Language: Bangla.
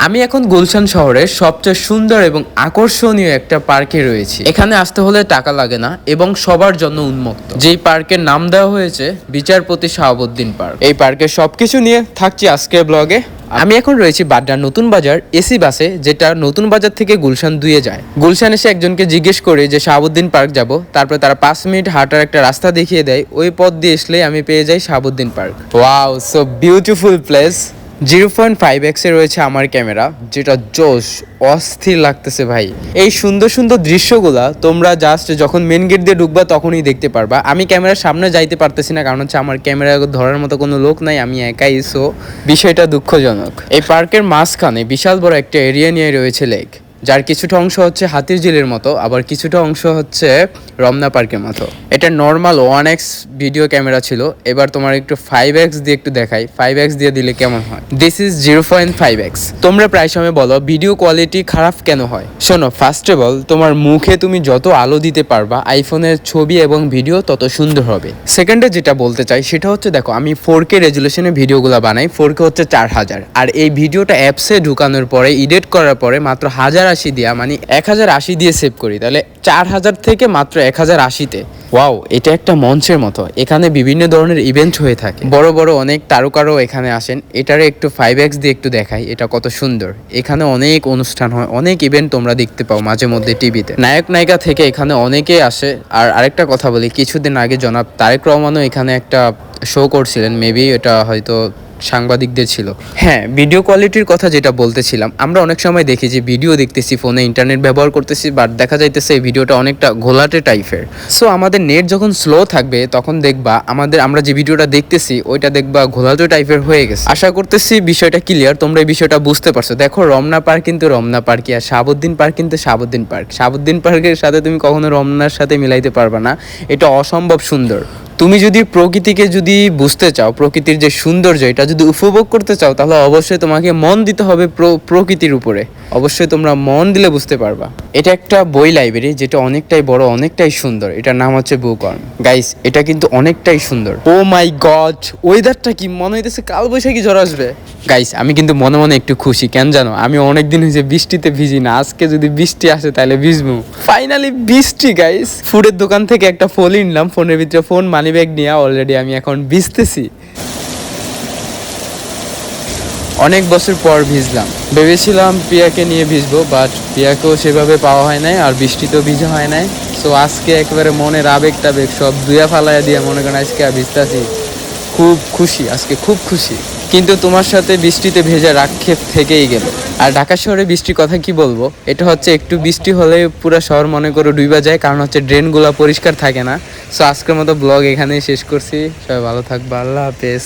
আমি এখন গুলশান শহরের সবচেয়ে সুন্দর এবং আকর্ষণীয় একটা পার্কে রয়েছি। এখানে আসতে হলে টাকা লাগে না এবং সবার জন্য উন্মুক্ত। যেই পার্কের নাম দেওয়া হয়েছে বিচারপতি শাহাবুদ্দিন পার্ক। এই পার্কের সবকিছু নিয়ে থাকছি আজকের ব্লগে। আমি এখন রয়েছি বাড্ডার নতুন বাজার এসি বাসে, যেটা নতুন বাজার থেকে গুলশান 2 যায়। গুলশান এসে একজনকে জিজ্ঞেস করে যে শাহাবুদ্দিন পার্ক যাব, তারপরে তারা 5 মিনিট হাঁটার একটা রাস্তা দেখিয়ে দেয়। ওই পথ দিয়ে আসলে আমি পেয়ে যাই Shahabuddin park. Wow, so beautiful place. 0.5x এ রয়েছে আমার ক্যামেরা, যেটা জোশ, অস্থির লাগতেছে ভাই। এই সুন্দর সুন্দর দৃশ্যগুলা তোমরা জাস্ট যখন মেন গেট দিয়ে ঢুকবা তখনই দেখতে পারবা। আমি ক্যামেরার সামনে যাইতে পারতেছি না, কারণ হচ্ছে আমার ক্যামেরা ধরার মতো কোনো লোক নাই, আমি একাই। সো বিষয়টা দুঃখজনক। এই পার্কের মাঝখানে বিশাল বড় একটা এরিয়া নিয়ে রয়েছে লেক, যার কিছুটা অংশ হচ্ছে হাতির ঝিলের মতো, আবার কিছুটা অংশ হচ্ছে রমনা পার্কের মতো। এটা নর্মাল 1x ভিডিও ক্যামেরা ছিল, এবার তোমার একটু 5x দিয়ে একটু দেখাই। 5x দিয়ে দিলে কেমন হয়? This is 0.5x। তোমরা প্রায় সময় বলো ভিডিও কোয়ালিটি খারাপ কেন হয়। শোনো, ফার্স্ট অফ অল তোমার মুখে তুমি যত আলো দিতে পারবা আইফোনের ছবি এবং ভিডিও তত সুন্দর হবে। সেকেন্ডে যেটা বলতে চাই সেটা হচ্ছে, দেখো আমি 4K রেজুলেশনে ভিডিওগুলো বানাই। 4K হচ্ছে 4000, আর এই ভিডিওটা অ্যাপসে ঢুকানোর পরে এডিট করার পরে মাত্র 1080 দিয়া, মানে 1080 দিয়ে সেভ করি, তাহলে 4000 থেকে মাত্র 1080-তে। ওয়াও, এটা একটা মঞ্চের মতো। এখানে বিভিন্ন ধরনের ইভেন্ট হয়ে থাকে, বড় বড় অনেক তারকারাও এখানে আসেন। এটারে একটু 5x দিয়ে একটু দেখাই, এটা কত সুন্দর। এখানে অনেক অনুষ্ঠান হয়, অনেক ইভেন্ট তোমরা দেখতে পাও মাঝে মধ্যে টিভিতে। নায়ক নায়িকা থেকে এখানে অনেকেই আসে। আর আরেকটা কথা বলি, কিছুদিন আগে জনাব তারেক রহমানও এখানে একটা শো করছিলেন, মেবি এটা হয়তো সাংবাদিকদের ছিল। হ্যাঁ, ভিডিও কোয়ালিটির কথা যেটা বলতেছিলাম, আমরা অনেক সময় দেখি যে ভিডিও দেখতেছি, ফোনে ইন্টারনেট ব্যবহার করতেছি, বাট দেখা যাইতেছে এই ভিডিওটা অনেকটা ঘোলাটে টাইপের। সো আমাদের নেট যখন স্লো থাকবে তখন দেখবা আমরা যে ভিডিওটা দেখতেছি ওইটা দেখবা ঘোলাটে টাইপের হয়ে গেছে। আশা করতেছি বিষয়টা ক্লিয়ার, তোমরা এই বিষয়টা বুঝতে পারছো। দেখো, রমনা পার্ক কিন্তু রমনা পার্কই, আর শাহাবুদ্দিন পার্ক কিন্তু শাহাবুদ্দিন পার্ক। শাহাবুদ্দিন পার্কের সাথে তুমি কখনো রমনার সাথে মিলাইতে পারবা না, এটা অসম্ভব সুন্দর। তুমি যদি প্রকৃতিকে যদি বুঝতে চাও, প্রকৃতির যে সৌন্দর্য এটা যদি উপভোগ করতে চাও, তাহলে অবশ্যই তোমাকে মন দিতে হবে প্রকৃতির উপরে। অবশ্যই তোমরা মন দিলে বুঝতে পারবা। এটা একটা বই লাইব্রেরি, যেটা অনেকটাই বড়, অনেকটাই সুন্দর। এটার নাম হচ্ছে বুকওয়ার্ম। গাইস, এটা কিন্তু অনেকটাই সুন্দর। ও মাই গড, ওয়েদারটা কি মনে হইতেছে কালবৈশাখী ঝড় আসবে। গাইস, আমি কিন্তু মনে মনে একটু খুশি। কেন জানো? আমি অনেকদিন হয়েছে বৃষ্টিতে ভিজি না, আজকে যদি বৃষ্টি আসে তাহলে ভিজবো। ফাইনালি বৃষ্টি গাইস। ফুডের দোকান থেকে একটা ফোন নিলাম, ফোনের ভিতরে ফোন, মানি ব্যাগ নিয়ে অলরেডি আমি এখন ভিজতেছি। অনেক বছর পর ভিজলাম। ভেবেছিলাম পিয়াকে নিয়ে ভিজবো, বাট পিয়াকেও সেভাবে পাওয়া হয় নাই, আর বৃষ্টিতেও ভিজা হয় নাই। সো আজকে একেবারে মনের আবেগ টাবেগ সব ধুয়া ফালাইয়া দিয়ে মনে করেন আজকে ভিজতেছি। খুব খুশি, আজকে খুব খুশি। কিন্তু তোমার সাথে বৃষ্টিতে ভেজা রাক্ষেপ থেকেই গেল। আর ঢাকা শহরে বৃষ্টির কথা কি বলবো, এটা হচ্ছে একটু বৃষ্টি হলে পুরো শহর মনে করে ডুইবা যায়, কারণ হচ্ছে ড্রেনগুলো পরিষ্কার থাকে না। সো আজকের মতো ব্লগ এখানেই শেষ করছি। সবাই ভালো থাকবা, আল্লাহ হাফেজ।